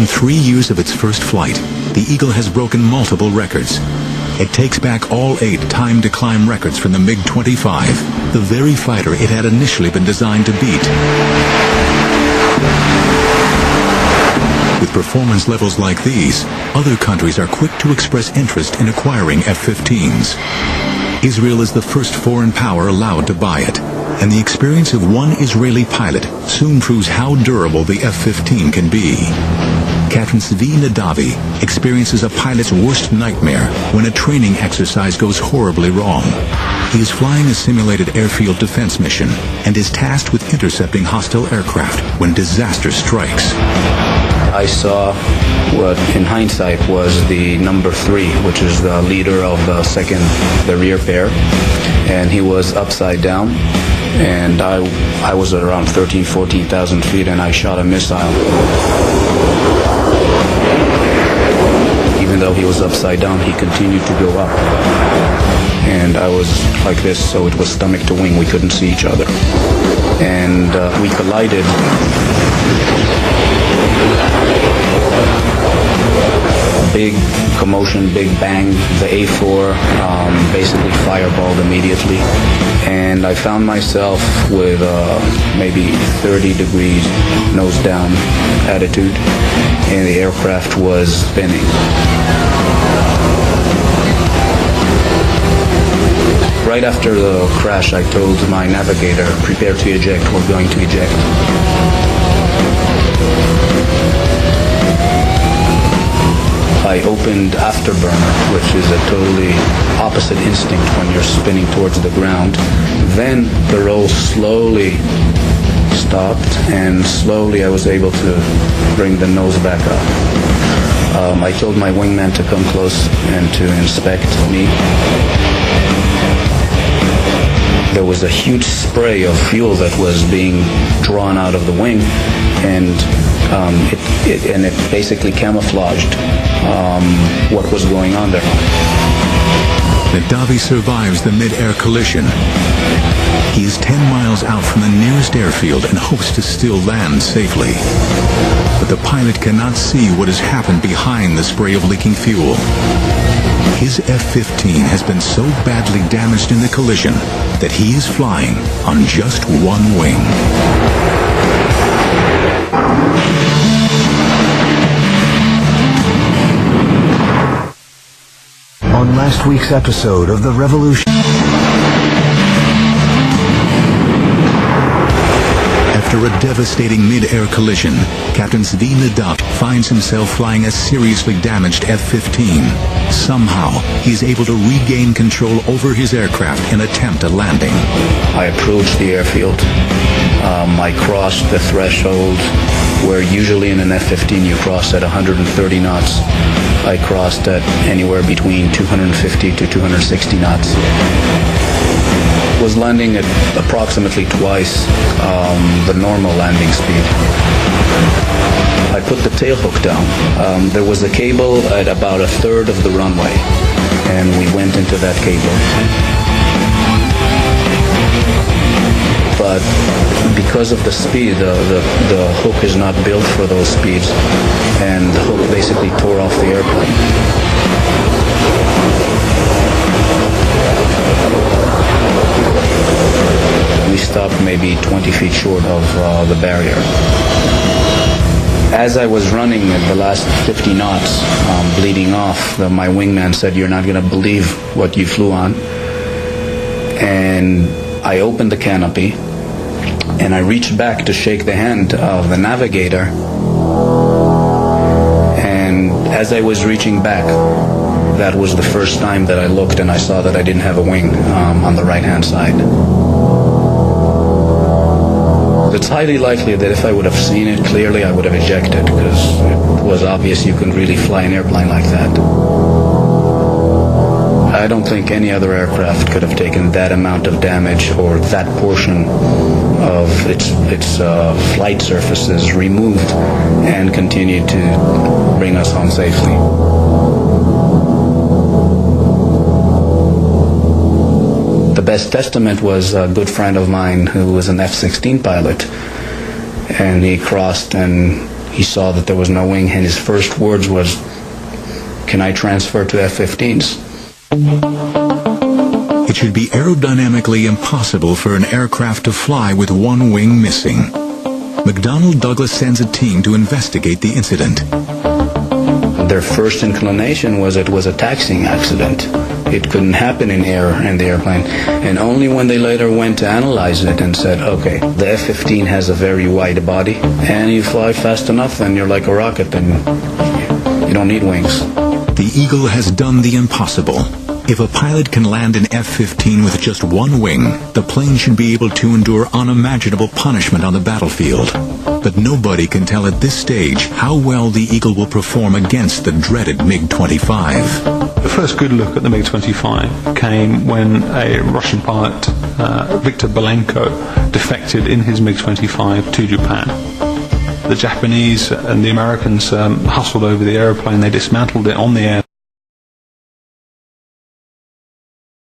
within 3 years of its first flight, the Eagle has broken multiple records. It takes back all 8 time-to-climb records from the MiG-25, the very fighter it had initially been designed to beat. With performance levels like these, other countries are quick to express interest in acquiring F-15s. Israel is the first foreign power allowed to buy it, and the experience of one Israeli pilot soon proves how durable the F-15 can be. Captain Zvi Nadavi experiences a pilot's worst nightmare when a training exercise goes horribly wrong. He is flying a simulated airfield defense mission and is tasked with intercepting hostile aircraft when disaster strikes. I saw what in hindsight was the number 3, which is the leader of the rear pair, and he was upside down, and I was at around 14,000 feet, and I shot a missile. Even though he was upside down, he continued to go up. And I was like this, so it was stomach to wing. We couldn't see each other. And we collided. Big commotion, big bang. The A4 basically fireballed immediately. And I found myself with maybe 30 degrees nose down attitude, and the aircraft was spinning. Right after the crash, I told my navigator, prepare to eject, we're going to eject. I opened afterburner, which is a totally opposite instinct when you're spinning towards the ground. Then the roll slowly stopped, and slowly I was able to bring the nose back up. I told my wingman to come close and to inspect me. There was a huge spray of fuel that was being drawn out of the wing, and it basically camouflaged what was going on there. Nadavi survives the mid-air collision. He is 10 miles out from the nearest airfield and hopes to still land safely. But the pilot cannot see what has happened behind the spray of leaking fuel. His F-15 has been so badly damaged in the collision that he is flying on just one wing. On last week's episode of The Revolution. After a devastating mid-air collision, Captain Zvi Nadavi finds himself flying a seriously damaged F-15. Somehow, he is able to regain control over his aircraft and attempt a landing. I approached the airfield. I crossed the threshold where usually in an F-15 you cross at 130 knots. I crossed at anywhere between 250 to 260 knots. Was landing at approximately twice the normal landing speed. I put the tail hook down. There was a cable at about a third of the runway, and we went into that cable. But because of the speed, the hook is not built for those speeds, and the hook basically tore off the airplane. We stopped maybe 20 feet short of the barrier. As I was running at the last 50 knots, bleeding off, my wingman said, "You're not going to believe what you flew on." And I opened the canopy, and I reached back to shake the hand of the navigator. And as I was reaching back, that was the first time that I looked and I saw that I didn't have a wing on the right-hand side. It's highly likely that if I would have seen it clearly, I would have ejected, because it was obvious you couldn't really fly an airplane like that. I don't think any other aircraft could have taken that amount of damage or that portion of its flight surfaces removed and continued to bring us home safely. The best testament was a good friend of mine who was an F-16 pilot, and he crossed and he saw that there was no wing, and his first words was, "Can I transfer to F-15s?" It should be aerodynamically impossible for an aircraft to fly with one wing missing. McDonnell Douglas sends a team to investigate the incident. Their first inclination was it was a taxiing accident. It couldn't happen in air in the airplane. And only when they later went to analyze it and said, okay, the F-15 has a very wide body, and you fly fast enough and you're like a rocket, then you don't need wings. The Eagle has done the impossible. If a pilot can land an F-15 with just one wing, the plane should be able to endure unimaginable punishment on the battlefield. But nobody can tell at this stage how well the Eagle will perform against the dreaded MiG-25. The first good look at the MiG-25 came when a Russian pilot, Viktor Belenko, defected in his MiG-25 to Japan. The Japanese and the Americans hustled over the aeroplane. They dismantled it on the air.